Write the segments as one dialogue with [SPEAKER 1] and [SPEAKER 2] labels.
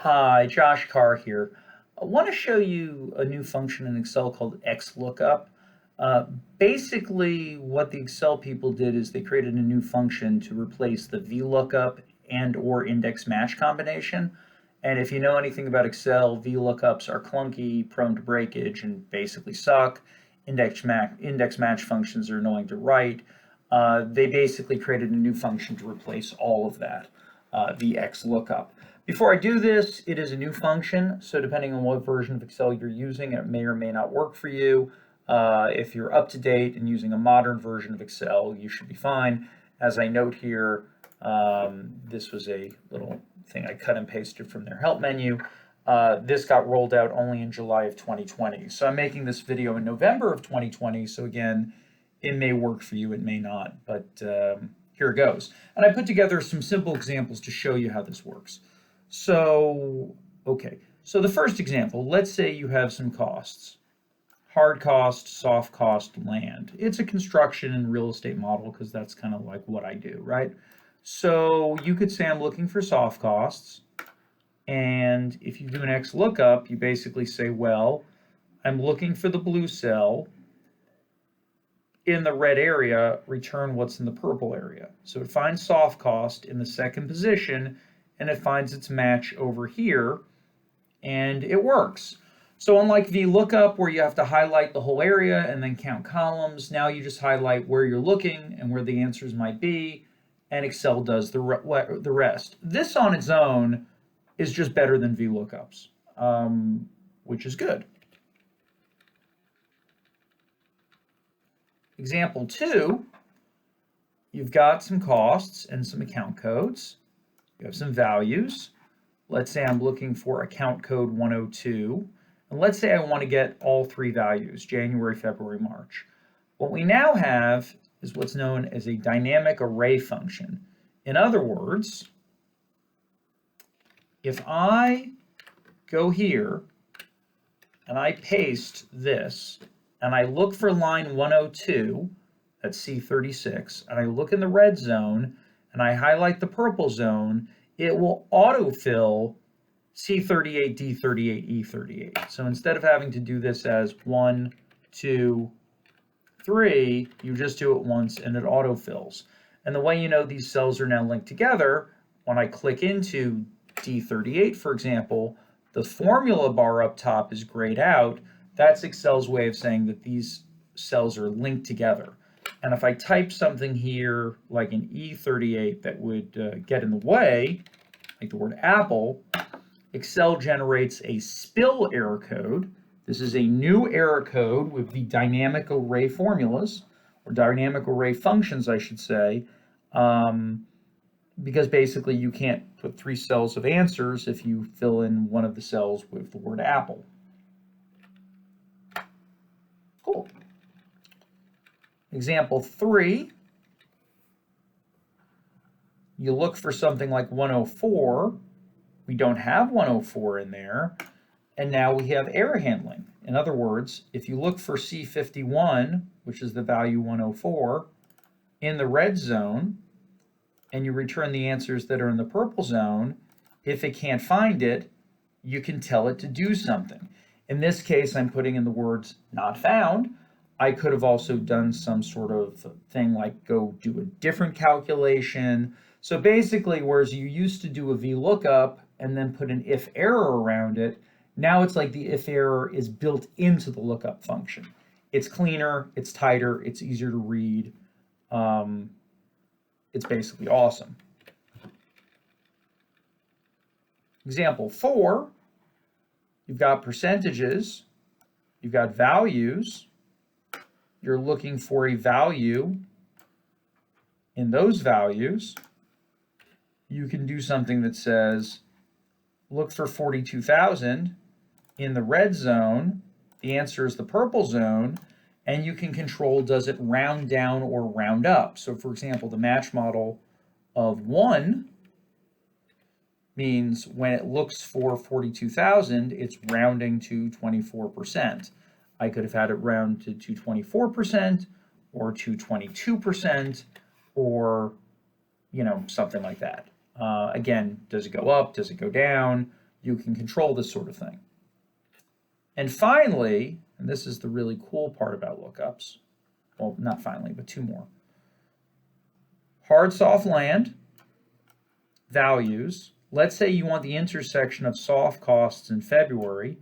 [SPEAKER 1] Hi, Josh Carr here. I want to show you a new function in Excel called XLOOKUP. Uh, Basically, what the Excel people did is they created a new function to replace the VLOOKUP and or index match combination. And if you know anything about Excel, VLOOKUPs are clunky, prone to breakage, and basically suck. Index match functions are annoying to write. They basically created a new function to replace all of that, the XLOOKUP. Before I do this, it is a new function, so depending on what version of Excel you're using, it may or may not work for you. If you're up to date and using a modern version of Excel, you should be fine. As I note here, this was a little thing I cut and pasted from their help menu. This got rolled out only in July of 2020. So I'm making this video in November of 2020. So again, it may work for you, it may not, but here it goes. And I put together some simple examples to show you how this works. So, okay, so the first example, let's say you have some costs. Hard cost, soft cost, land. It's a construction and real estate model because that's kind of like what I do, right? So you could say I'm looking for soft costs. And if you do an XLOOKUP, you basically say, well, I'm looking for the blue cell. In the red area, return what's in the purple area. So it finds soft cost in the second position, and it finds its match over here, and it works. So unlike VLOOKUP, where you have to highlight the whole area and then count columns, now you just highlight where you're looking and where the answers might be, and Excel does the rest. This on its own is just better than VLOOKUPs, which is good. Example 2, you've got some costs and some account codes. You have some values. Let's say I'm looking for account code 102. And let's say I want to get all three values, January, February, March. What we now have is what's known as a dynamic array function. In other words, if I go here and I paste this, and I look for line 102, that's C36, and I look in the red zone, and I highlight the purple zone, it will autofill C38, D38, E38. So instead of having to do this as 1, 2, 3, you just do it once and it autofills. And the way you know these cells are now linked together, when I click into D38, for example, the formula bar up top is grayed out. That's Excel's way of saying that these cells are linked together. And if I type something here like an E38 that would get in the way, like the word apple, Excel generates a spill error code. This is a new error code with the dynamic array formulas, or dynamic array functions, I should say, because basically you can't put 3 cells of answers if you fill in one of the cells with the word apple. Cool. Example 3, you look for something like 104. We don't have 104 in there, and now we have error handling. In other words, if you look for C51, which is the value 104, in the red zone, and you return the answers that are in the purple zone, if it can't find it, you can tell it to do something. In this case, I'm putting in the words not found. I could have also done some sort of thing like go do a different calculation. So basically, whereas you used to do a VLOOKUP and then put an if error around it, now it's like the if error is built into the lookup function. It's cleaner, it's tighter, it's easier to read. It's basically awesome. Example 4, you've got percentages, you've got values, you're looking for a value in those values. You can do something that says, look for 42,000 in the red zone, the answer is the purple zone, and you can control, does it round down or round up? So for example, the match model of 1 means when it looks for 42,000, it's rounding to 24%. I could have had it round to 24% or to 22% or, something like that. Again, does it go up? Does it go down? you can control this sort of thing. And finally, and this is the really cool part about lookups, well, not finally, but two more. Hard, soft, land, values. Let's say you want the intersection of soft costs in February.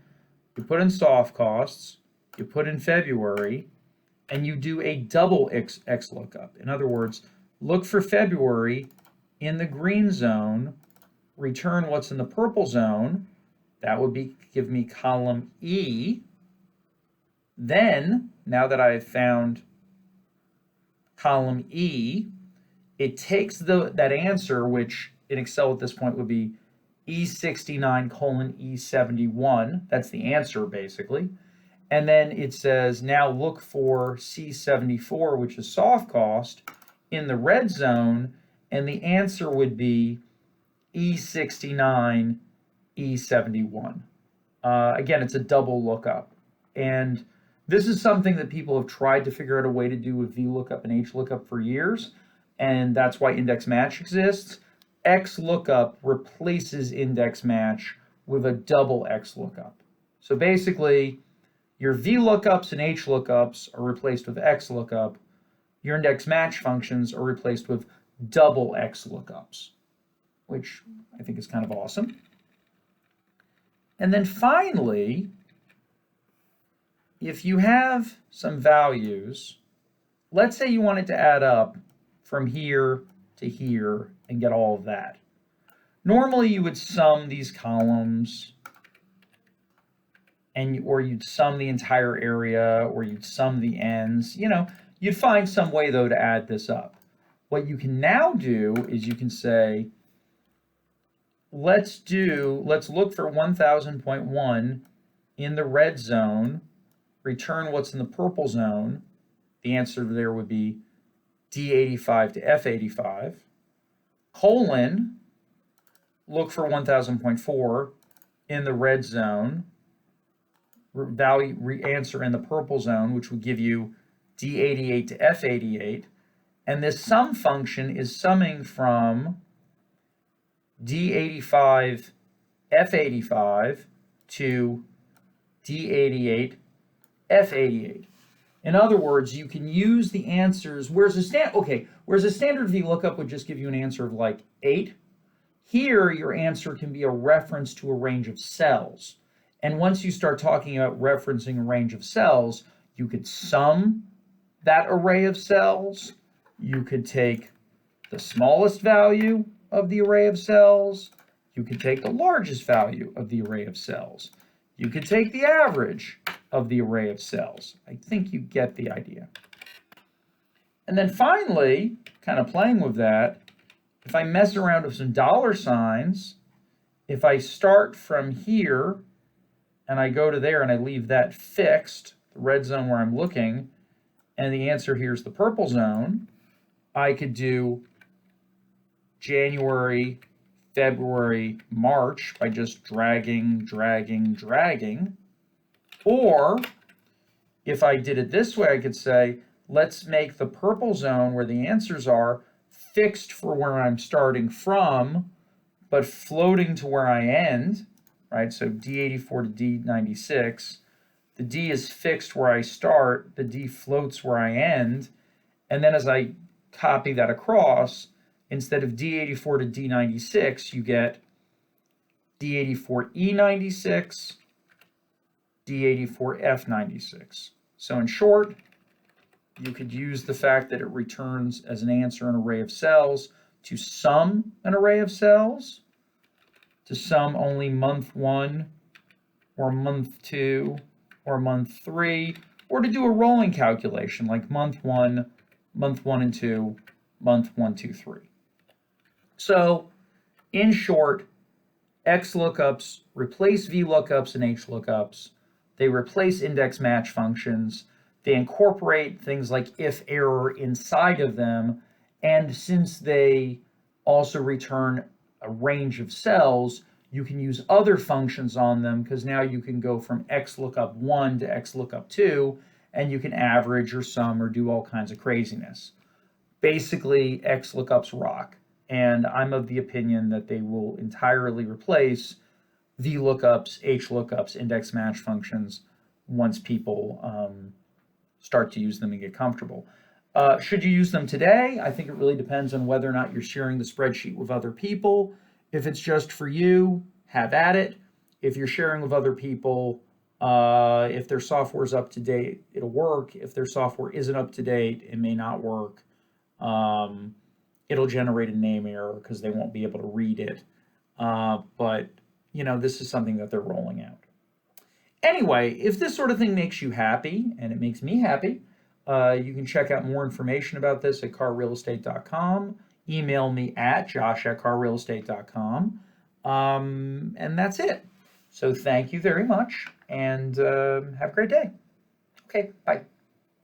[SPEAKER 1] You put in soft costs, you put in February, and you do a double XLOOKUP. In other words, look for February in the green zone, return what's in the purple zone. That would give me column E. Then, now that I've found column E, it takes that answer, which in Excel at this point would be E69 colon E71. That's the answer, basically. And then it says, now look for C74, which is soft cost, in the red zone, and the answer would be E69, E71. Again, it's a double lookup. And this is something that people have tried to figure out a way to do with VLOOKUP and HLOOKUP for years, and that's why index match exists. XLOOKUP replaces index match with a double XLOOKUP. So basically, your VLOOKUPs and HLOOKUPs are replaced with XLOOKUP. Your index match functions are replaced with double XLOOKUPs, which I think is kind of awesome. And then finally, if you have some values, let's say you wanted to add up from here to here and get all of that. Normally you would sum these columns, or you'd sum the entire area, or you'd sum the ends. You know, you'd find some way though to add this up. What you can now do is you can say, let's look for 1000.1 in the red zone, return what's in the purple zone. The answer there would be D85 to F85, colon, look for 1000.4 in the red zone, answer in the purple zone, which would give you D88 to F88. And this sum function is summing from D85, F85 to D88, F88. In other words, you can use the answers, whereas a standard VLOOKUP would just give you an answer of like 8. Here, your answer can be a reference to a range of cells. And once you start talking about referencing a range of cells, you could sum that array of cells. You could take the smallest value of the array of cells. You could take the largest value of the array of cells. You could take the average of the array of cells. I think you get the idea. And then finally, kind of playing with that, if I mess around with some dollar signs, if I start from here and I go to there and I leave that fixed, the red zone where I'm looking, and the answer here is the purple zone, I could do January, February, March by just dragging. Or if I did it this way, I could say, let's make the purple zone where the answers are fixed for where I'm starting from, but floating to where I end, right? So D84 to D96. The D is fixed where I start, the D floats where I end, and then as I copy that across, instead of D84 to D96, you get D84E96, D84F96. So in short, you could use the fact that it returns as an answer an array of cells to sum an array of cells, to sum only month 1 or month 2 or month 3, or to do a rolling calculation like month 1 and 2, month 1, 2, 3. So in short, XLOOKUPs replace VLOOKUPs and HLOOKUPs. They replace index match functions. They incorporate things like if error inside of them. And since they also return a range of cells, you can use other functions on them, because now you can go from XLOOKUP1 to XLOOKUP2, and you can average or sum or do all kinds of craziness. Basically, XLOOKUPs rock. And I'm of the opinion that they will entirely replace VLOOKUPs, HLOOKUPs, index match functions once people start to use them and get comfortable. Should you use them today? I think it really depends on whether or not you're sharing the spreadsheet with other people. If it's just for you, have at it. If you're sharing with other people, if their software's up to date, it'll work. If their software isn't up to date, it may not work. It'll generate a name error because they won't be able to read it. But, you know, this is something that they're rolling out. Anyway, if this sort of thing makes you happy, and it makes me happy, you can check out more information about this at carrealestate.com. Email me at josh@carrealestate.com. And that's it. So thank you very much, and have a great day. Okay, bye.